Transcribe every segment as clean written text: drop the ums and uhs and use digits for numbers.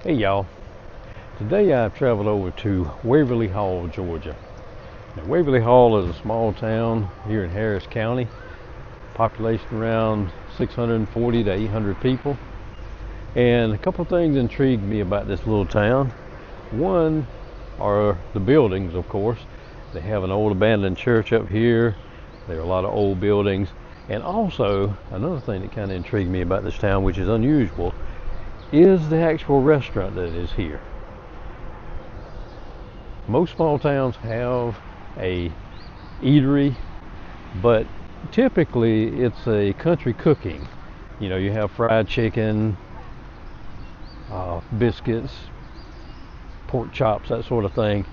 Hey y'all, today I've traveled over to Waverly Hall, Georgia. Now, Waverly Hall is a small town here in Harris County, population around 640 to 800 people. And a couple of things intrigued me about this little town. One are the buildings, of course. They have an old abandoned church up here. There are a lot of old buildings. And also, another thing that kind of intrigued me about this town, which is unusual, is the actual restaurant that is here. Most small towns have a eatery, but typically it's a country cooking. You know, you have fried chicken, biscuits, pork chops, that sort of thing.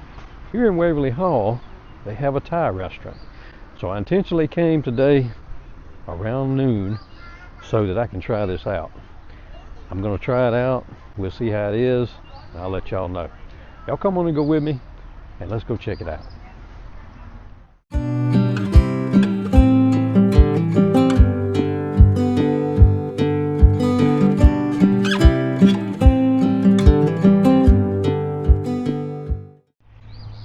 Here in Waverly Hall, they have a Thai restaurant. So I intentionally came today around noon so that I can try this out. I'm going to try it out. We'll see how it is, and I'll let y'all know. Y'all come on and go with me, and let's go check it out.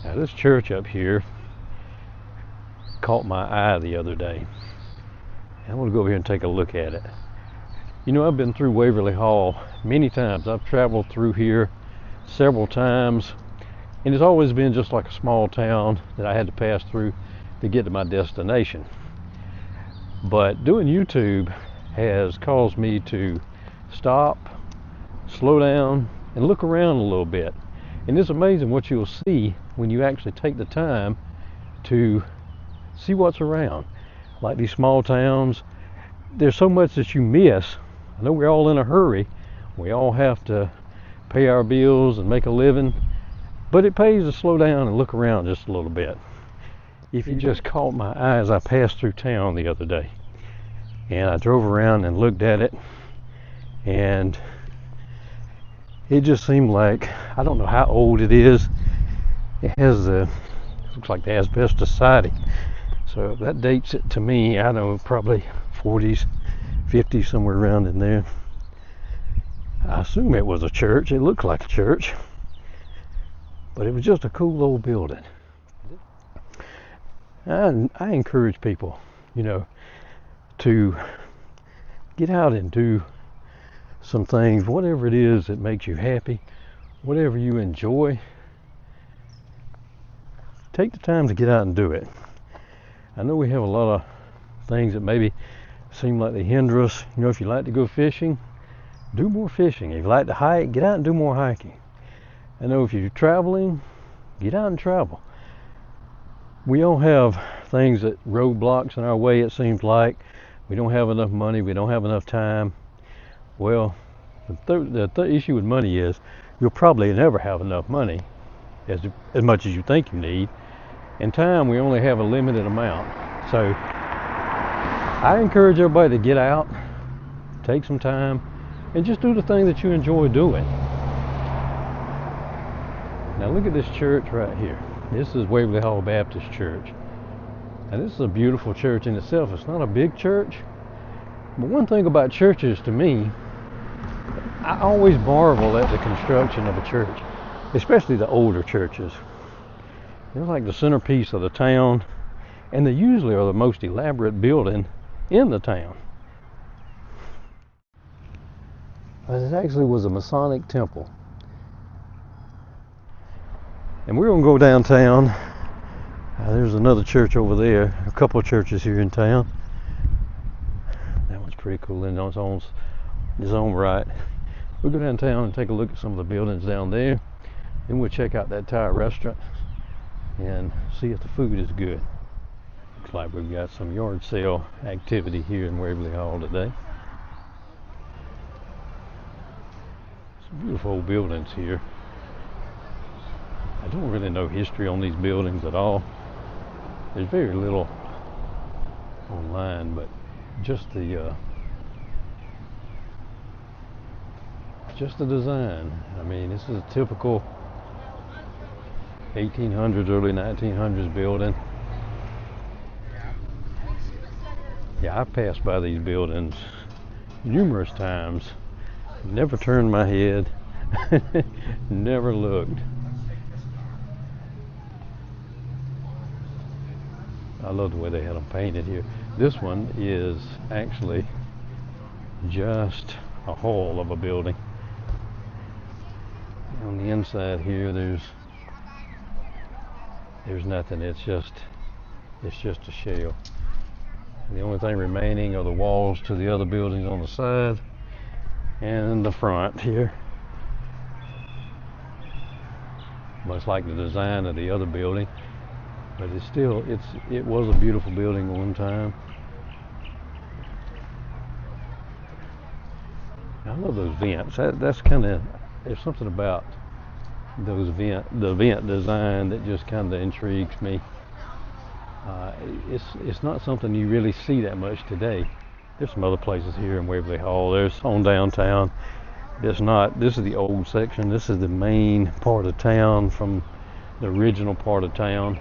Now, this church up here caught my eye the other day. I'm going to go over here and take a look at it. You know, I've been through Waverly Hall many times. I've traveled through here several times, and it's always been just like a small town that I had to pass through to get to my destination. But doing YouTube has caused me to stop, slow down, and look around a little bit. And it's amazing what you'll see when you actually take the time to see what's around. Like these small towns, there's so much that you miss. I know we're all in a hurry. We all have to pay our bills and make a living, but it pays to slow down and look around just a little bit. If you just caught my eye as I passed through town the other day, and I drove around and looked at it, and it just seemed like, I don't know how old it is. It has looks like the asbestos siding. So that dates it to me, I know, probably 40s, 50s, somewhere around in there. I assume it was a church. It looked like a church, but it was just a cool old building. I encourage people, you know, to get out and do some things, whatever it is that makes you happy, whatever you enjoy. Take the time to get out and do it. I know we have a lot of things that maybe seem like they hinder us. You know, if you like to go fishing, do more fishing. If you like to hike, get out and do more hiking. I know if you're traveling, get out and travel. We all have things that roadblocks in our way, it seems like. We don't have enough money, we don't have enough time. Well, the issue with money is you'll probably never have enough money as much as you think you need. And time, we only have a limited amount. So I encourage everybody to get out, take some time, and just do the thing that you enjoy doing. Now look at this church right here. This is Waverly Hall Baptist Church. And this is a beautiful church in itself. It's not a big church, but one thing about churches to me, I always marvel at the construction of a church, especially the older churches. They're like the centerpiece of the town, and they usually are the most elaborate building in the town. It actually was a Masonic temple. And we're going to go downtown. There's another church over there, a couple of churches here in town. That one's pretty cool in its own right. We'll go downtown and take a look at some of the buildings down there. Then we'll check out that Thai restaurant and see if the food is good. Looks like we've got some yard sale activity here in Waverly Hall today. Some beautiful old buildings here. I don't really know history on these buildings at all. There's very little online, but just the design. I mean, this is a typical 1800s, early 1900s building. Yeah, I've passed by these buildings numerous times, never turned my head. Never looked. I love the way they had them painted here. This one is actually just a hull of a building. On the inside here, there's nothing. It's just a shell. The only thing remaining are the walls to the other buildings on the side and the front here. Much like the design of the other building, but it was a beautiful building at one time. I love those vents. That's kind of, there's something about the vent design that just kind of intrigues me. It's not something you really see that much today. There's some other places here in Waverly Hall. There's on downtown. This is the old section. This is the main part of town from the original part of town.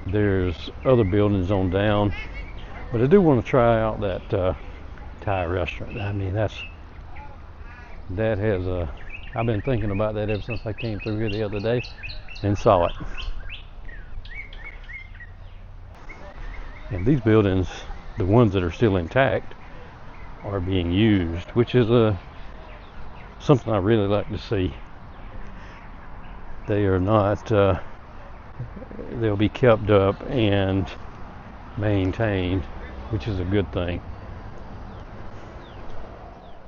There's other buildings on down, but I do want to try out that Thai restaurant. I mean, I've been thinking about that ever since I came through here the other day and saw it. And these buildings, the ones that are still intact, are being used, which is something I really like to see. They are not, they'll be kept up and maintained, which is a good thing.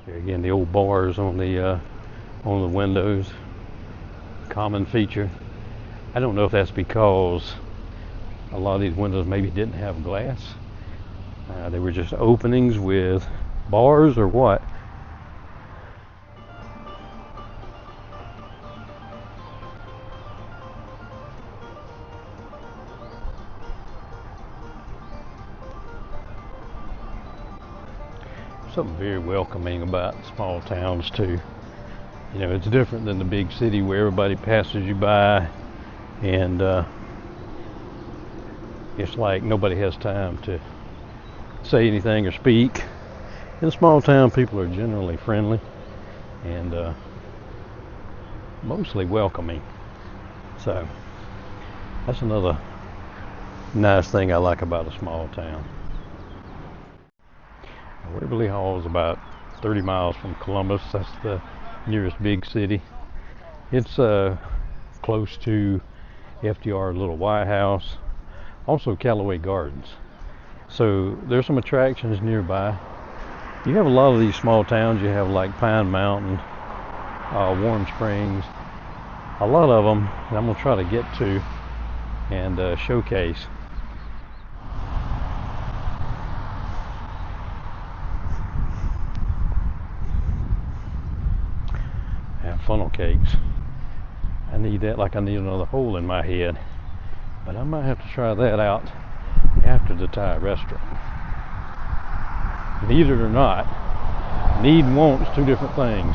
Here again, the old bars on the windows, common feature. I don't know if that's because a lot of these windows maybe didn't have glass. They were just openings with bars or what. Something very welcoming about small towns too. You know, it's different than the big city where everybody passes you by and it's like nobody has time to say anything or speak. In small town, people are generally friendly and mostly welcoming. So that's another nice thing I like about a small town. Waverly Hall is about 30 miles from Columbus. That's the nearest big city. It's close to FDR's little White House, also Callaway Gardens. So there's some attractions nearby. You have a lot of these small towns. You have like Pine Mountain, Warm Springs, a lot of them that I'm going to try to get to and showcase. Funnel cakes. I need that like I need another hole in my head. But I might have to try that out after the Thai restaurant. Need it or not, need and want's two different things.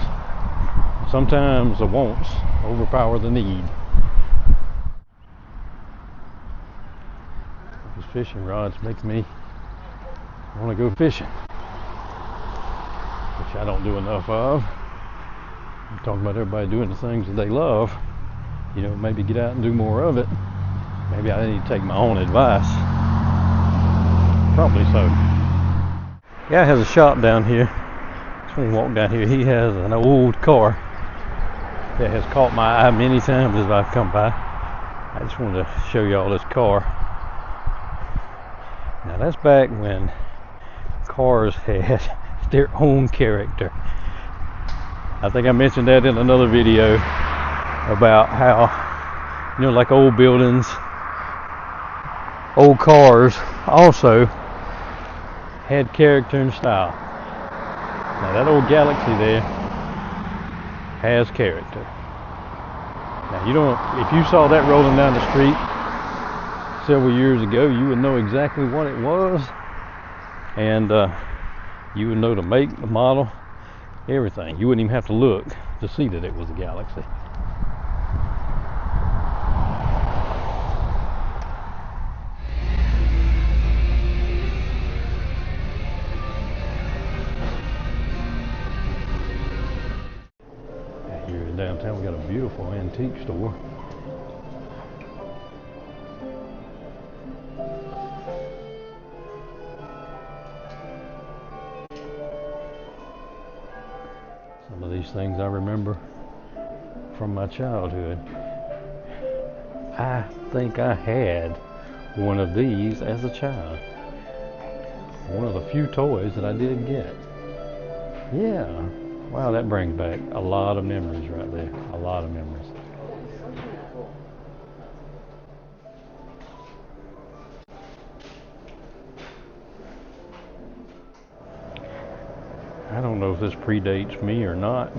Sometimes the wants overpower the need. These fishing rods make me want to go fishing, which I don't do enough of. I'm talking about everybody doing the things that they love. You know, maybe get out and do more of it. Maybe I need to take my own advice. Probably so. Guy has a shop down here. Just when you walk down here, he has an old car that has caught my eye many times as I've come by. I just wanted to show you all this car. Now that's back when cars had their own character. I think I mentioned that in another video about how, you know, like old buildings, old cars also had character and style. Now that old Galaxy there has character. Now if you saw that rolling down the street several years ago, you would know exactly what it was, and you would know the make, the model, everything. You wouldn't even have to look to see that it was a Galaxy. Here it in downtown. We got a beautiful antique store. Some of these things I remember from my childhood. I think I had one of these as a child. One of the few toys that I did get. Yeah. Wow, that brings back a lot of memories right there. A lot of memories. I don't know if this predates me or not.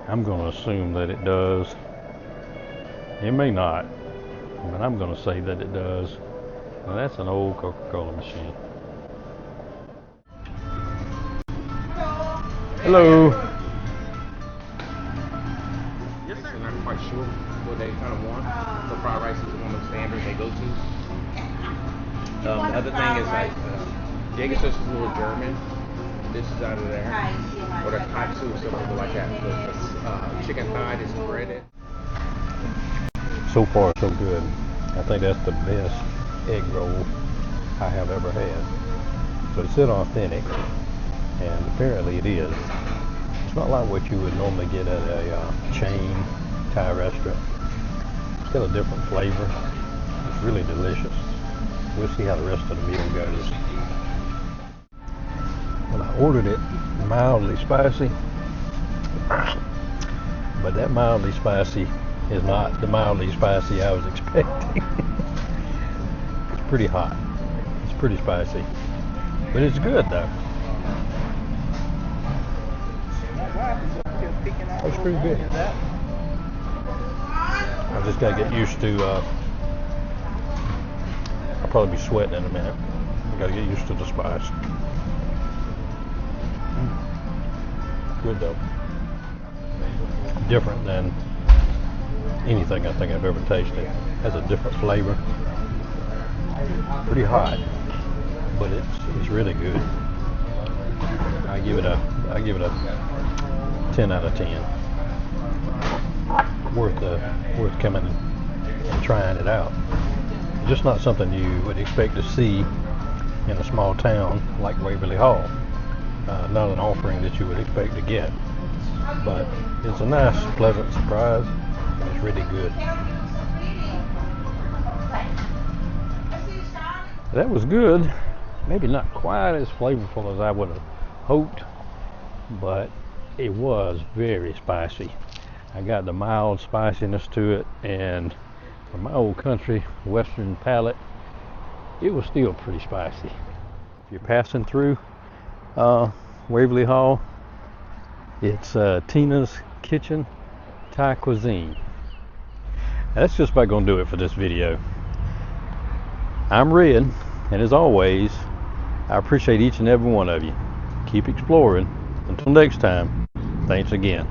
I'm going to assume that it does. It may not, but I'm going to say that it does. Now that's an old Coca-Cola machine. Hello. Yes, sir. I'm not quite sure what they kind of want. So fried rice is one of the standards they go to. The other thing is like Jaeger sauce is a little German. This is out of there. Or the katsu or something like that. The chicken thigh is breaded. So far, so good. I think that's the best egg roll I have ever had. So it's authentic, and apparently it is. It's not like what you would normally get at a chain Thai restaurant. It's got a different flavor. It's really delicious. We'll see how the rest of the meal goes. When I ordered it, mildly spicy, but that mildly spicy is not the mildly spicy I was expecting. It's pretty hot. It's pretty spicy. But it's good though. That's pretty good. I just gotta get used to, I'll probably be sweating in a minute. I gotta get used to the spice. Good though. Different than anything I think I've ever tasted. Has a different flavor. Pretty hot, but it's really good. I give it a 10 out of 10. Worth coming and trying it out. It's just not something you would expect to see in a small town like Waverly Hall. Not an offering that you would expect to get, but it's a nice, pleasant surprise. It's really good. That was good. Maybe not quite as flavorful as I would have hoped, but it was very spicy. I got the mild spiciness to it, and for my old country western palate, it was still pretty spicy. If you're passing through Waverly Hall, it's Tina's Kitchen Thai Cuisine. That's just about going to do it for this video. I'm Red, and as always, I appreciate each and every one of you. Keep exploring. Until next time, thanks again.